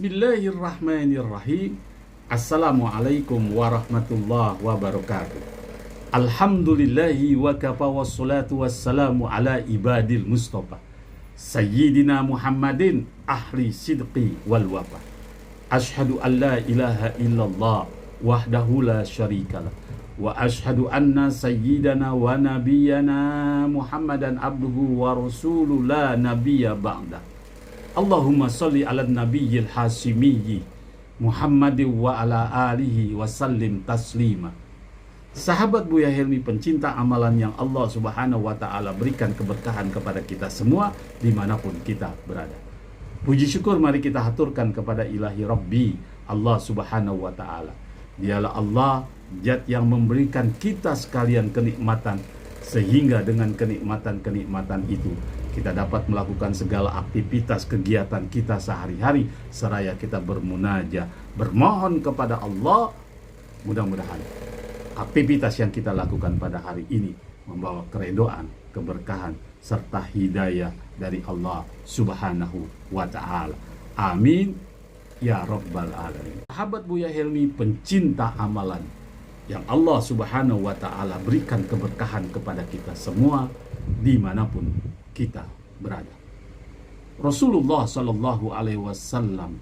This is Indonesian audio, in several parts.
Bismillahirrahmanirrahim. Assalamualaikum warahmatullahi wabarakatuh. Alhamdulillahi wa kafa wassalatu wassalamu ala ibadil mustafa Sayyidina Muhammadin ahli sidqi wal wafa. Ashhadu an la ilaha illallah wahdahu la syarikalah wa ashhadu anna sayyidana wa nabiyyana Muhammadan abduhu wa rasuluhu la nabiyya ba'da. Allahumma salli ala nabiyyil hasimiyyi Muhammadin wa ala alihi wa sallim taslima. Sahabat Buya Helmi, pencinta amalan yang Allah subhanahu wa ta'ala berikan keberkahan kepada kita semua dimanapun kita berada. Puji syukur mari kita haturkan kepada ilahi Rabbi Allah subhanahu wa ta'ala. Dialah Allah zat yang memberikan kita sekalian kenikmatan, sehingga dengan kenikmatan-kenikmatan itu kita dapat melakukan segala aktivitas kegiatan kita sehari-hari seraya kita bermunajat, bermohon kepada Allah. Mudah-mudahan aktivitas yang kita lakukan pada hari ini membawa keredoan, keberkahan, serta hidayah dari Allah subhanahu wa ta'ala. Amin ya rabbal alamin. Sahabat Buya Helmi, pencinta amalan yang Allah subhanahu wa ta'ala berikan keberkahan kepada kita semua dimanapun kita berada. Rasulullah sallallahu alaihi wasallam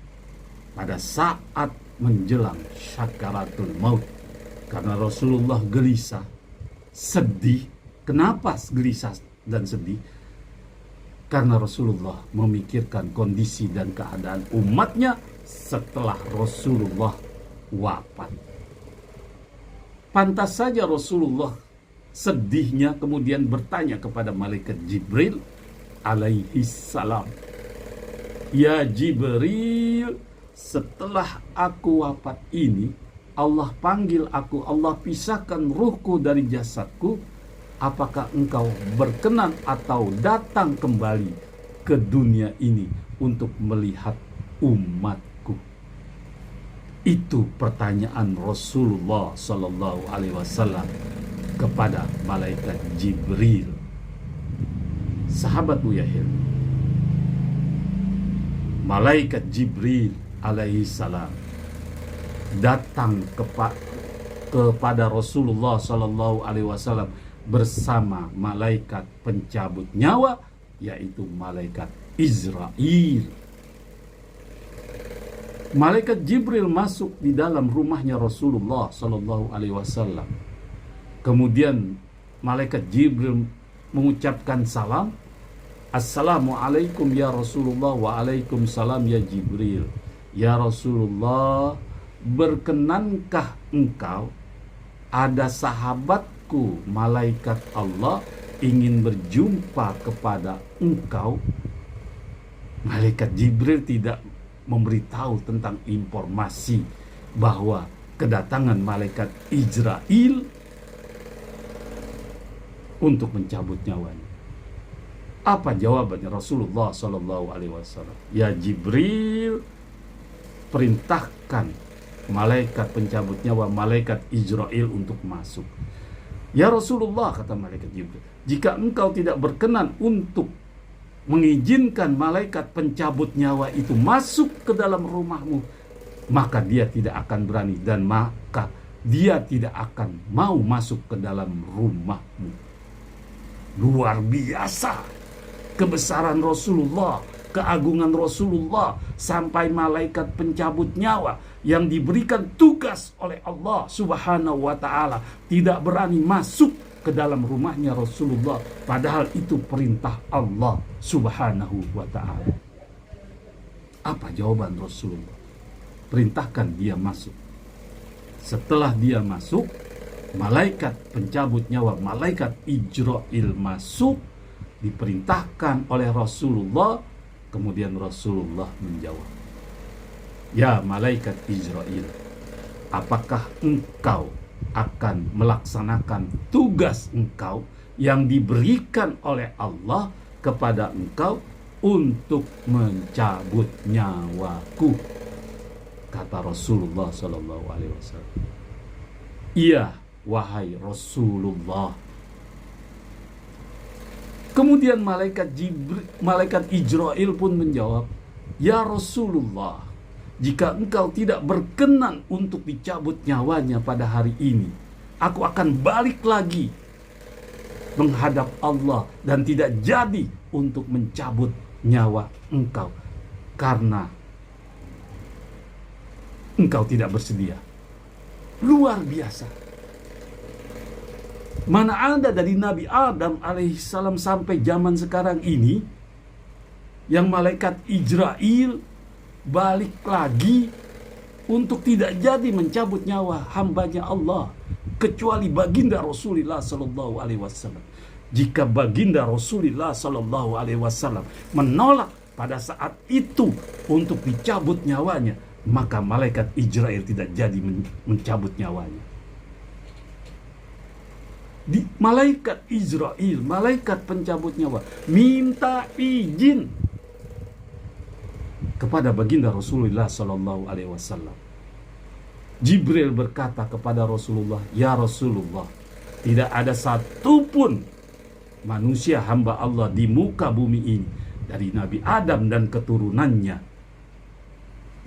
pada saat menjelang syakaratul maut, karena Rasulullah gelisah, sedih. Kenapa gelisah dan sedih? Karena Rasulullah memikirkan kondisi dan keadaan umatnya setelah Rasulullah wafat. Pantas saja Rasulullah sedihnya kemudian bertanya kepada malaikat Jibril alaihi salam, "Ya Jibril, setelah aku wafat ini, Allah panggil aku, Allah pisahkan ruhku dari jasadku. Apakah engkau berkenan atau datang kembali ke dunia ini untuk melihat umatku?" Itu pertanyaan Rasulullah sallallahu alaihi wasallam kepada malaikat Jibril. Sahabat Buya Helmi, malaikat Jibril alaihi salam datang kepada Rasulullah sallallahu alaihi wasallam bersama malaikat pencabut nyawa, yaitu malaikat Israil. Malaikat Jibril masuk di dalam rumahnya Rasulullah sallallahu alaihi wasallam. Kemudian malaikat Jibril mengucapkan salam, "Assalamualaikum ya Rasulullah." "Waalaikumsalam ya Jibril." "Ya Rasulullah, berkenankah engkau, ada sahabatku malaikat Allah ingin berjumpa kepada engkau?" Malaikat Jibril tidak memberitahu tentang informasi bahwa kedatangan malaikat Israil untuk mencabut nyawanya. Apa jawabannya Rasulullah sallallahu alaihi wasallam? "Ya Jibril, perintahkan malaikat pencabut nyawa, malaikat Israil untuk masuk." "Ya Rasulullah," kata malaikat Jibril, "jika engkau tidak berkenan untuk mengizinkan malaikat pencabut nyawa itu masuk ke dalam rumahmu, maka dia tidak akan berani dan maka dia tidak akan mau masuk ke dalam rumahmu." Luar biasa kebesaran Rasulullah, keagungan Rasulullah, sampai malaikat pencabut nyawa yang diberikan tugas oleh Allah subhanahu wa ta'ala tidak berani masuk ke dalam rumahnya Rasulullah, padahal itu perintah Allah subhanahu wa ta'ala. Apa jawaban Rasulullah? Perintahkan dia masuk. Setelah dia masuk, malaikat pencabut nyawa, malaikat Israil masuk, diperintahkan oleh Rasulullah. Kemudian Rasulullah menjawab, "Ya malaikat Israil, apakah engkau akan melaksanakan tugas engkau yang diberikan oleh Allah kepada engkau untuk mencabut nyawaku?" Kata Rasulullah sallallahu alaihi wasallam, "Iya, wahai Rasulullah." Kemudian malaikat Israil pun menjawab, "Ya Rasulullah, jika engkau tidak berkenan untuk dicabut nyawanya pada hari ini, aku akan balik lagi menghadap Allah dan tidak jadi untuk mencabut nyawa engkau karena engkau tidak bersedia. Luar biasa. Mana ada dari Nabi Adam alaihissalam sampai zaman sekarang ini yang malaikat Ijrail balik lagi untuk tidak jadi mencabut nyawa hambanya Allah, kecuali baginda Rasulullah Sallallahu Alaihi Wasallam. Jika baginda Rasulullah Sallallahu Alaihi Wasallam menolak pada saat itu untuk dicabut nyawanya, maka malaikat Ijrail tidak jadi mencabut nyawanya. Malaikat Ijrail, malaikat pencabut nyawa, minta izin kepada baginda Rasulullah Sallallahu Alaihi Wasallam. Jibril berkata kepada Rasulullah, "Ya Rasulullah, tidak ada satupun manusia hamba Allah di muka bumi ini dari Nabi Adam dan keturunannya,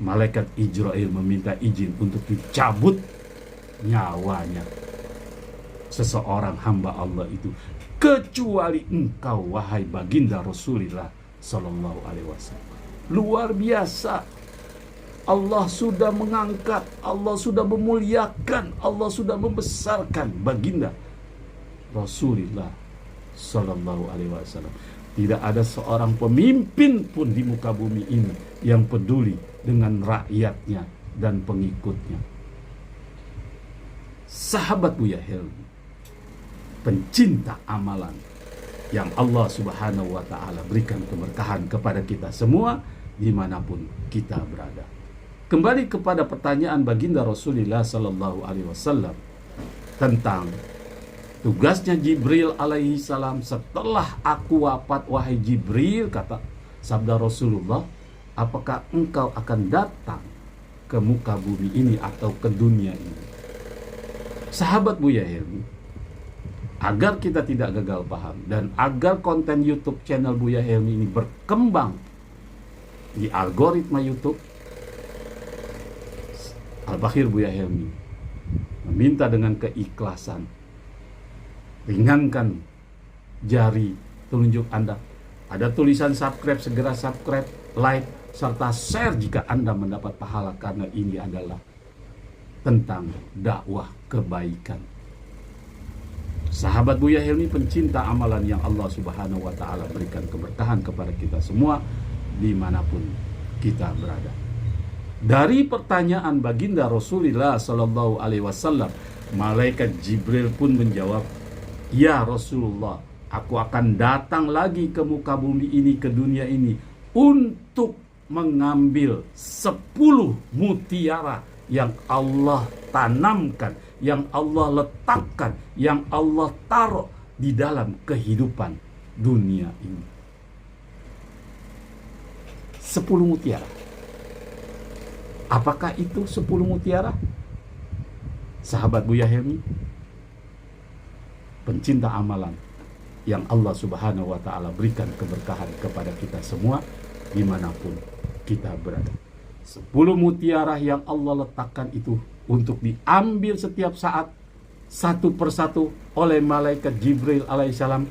malaikat Ijrail meminta izin untuk dicabut nyawanya seseorang hamba Allah itu, kecuali engkau wahai baginda Rasulullah Sallallahu Alaihi Wasallam." Luar biasa. Allah sudah mengangkat, Allah sudah memuliakan, Allah sudah membesarkan baginda Rasulullah Sallallahu Alaihi Wasallam. Tidak ada seorang pemimpin pun di muka bumi ini yang peduli dengan rakyatnya dan pengikutnya. Sahabat Buya Helmi, pencinta amalan yang Allah Subhanahu wa Ta'ala berikan keberkahan kepada kita semua dimanapun kita berada. Kembali kepada pertanyaan baginda Rasulullah Sallallahu Alaihi Wasallam tentang tugasnya Jibril alaihi salam. Setelah aku wafat, wahai Jibril, kata sabda Rasulullah, apakah engkau akan datang ke muka bumi ini atau ke dunia ini? Sahabat Buya Helmi, agar kita tidak gagal paham dan agar konten YouTube channel Buya Helmi ini berkembang di algoritma YouTube, Al-Bakhir Buya Helmi meminta dengan keikhlasan, ringankan jari telunjuk Anda. Ada tulisan subscribe, segera subscribe, like, serta share jika Anda mendapat pahala, karena ini adalah tentang dakwah kebaikan. Sahabat Buya Helmi, pencinta amalan yang Allah Subhanahu wa Ta'ala berikan keberkahan kepada kita semua dimanapun kita berada. Dari pertanyaan baginda Rasulullah Sallallahu Alaihi Wasallam, malaikat Jibril pun menjawab, "Ya Rasulullah, aku akan datang lagi ke muka bumi ini, ke dunia ini, untuk mengambil 10 mutiara yang Allah tanamkan, yang Allah letakkan, yang Allah taruh di dalam kehidupan dunia ini." 10 mutiara. Apakah itu 10 mutiara? Sahabat Buya Helmi, pencinta amalan yang Allah Subhanahu wa Ta'ala berikan keberkahan kepada kita semua dimanapun kita berada. 10 mutiara yang Allah letakkan itu untuk diambil setiap saat satu persatu oleh malaikat Jibril alaihissalam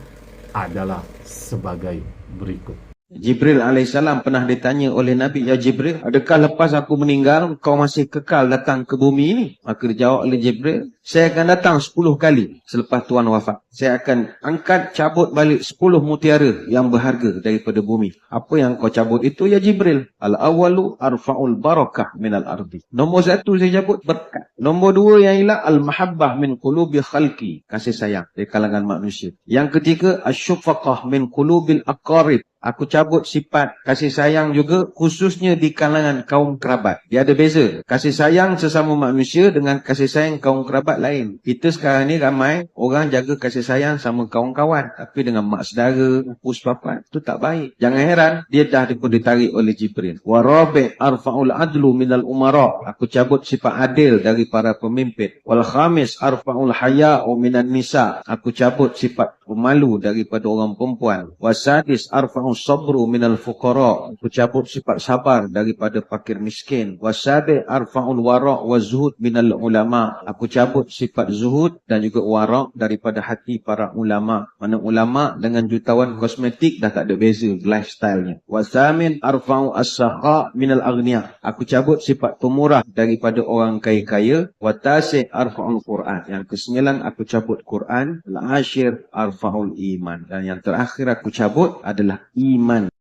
adalah sebagai berikut. Jibril alaihissalam pernah ditanya oleh Nabi, "Ya Jibril, adakah lepas aku meninggal kau masih kekal datang ke bumi ini?" Maka dijawab oleh Jibril, "Saya akan datang 10 kali selepas Tuhan wafat. Saya akan angkat, cabut balik 10 mutiara yang berharga daripada bumi." "Apa yang kau cabut itu ya Jibril?" "Al-awalu arfa'ul barakah minal ardi." Nombor 1 saya cabut berkat. Nombor 2 yang ialah al-mahabbah min qulubi khalqi, kasih sayang dari kalangan manusia. Yang ketiga, asyufaqah min qulubil aqarib. Aku cabut sifat kasih sayang juga khususnya di kalangan kaum kerabat. Dia ada beza. Kasih sayang sesama manusia dengan kasih sayang kaum kerabat lain. Kita sekarang ni ramai orang jaga kasih sayang sama kawan-kawan. Tapi dengan mak saudara, upus papat, itu tak baik. Jangan heran, dia dah ditarik oleh Jibril. Wa rabi' arfa'ul adlu minal umara. Aku cabut sifat adil dari para pemimpin. Wal khamis arfa'ul haya'u minan nisa. Aku cabut sifat pemalu daripada orang perempuan. Wasadis arfa'ul arfa'u sabru minal fuqara. Aku cabut sifat sabar daripada fakir miskin. Wasabi arfa'ul wara' wa zuhud minal ulama. Aku cabut sifat zuhud dan juga wara' daripada hati para ulama. Mana ulama dengan jutawan kosmetik dah tak ada beza lifestyle-nya. Wasamin arfa'u as-sakha minal aghnia. Aku cabut sifat pemurah daripada orang kaya-kaya. Watasi arfa'ul Quran. Yang ke-9 aku cabut Quran. Al-ashir arfa'ul iman. Dan yang terakhir aku cabut adalah iman.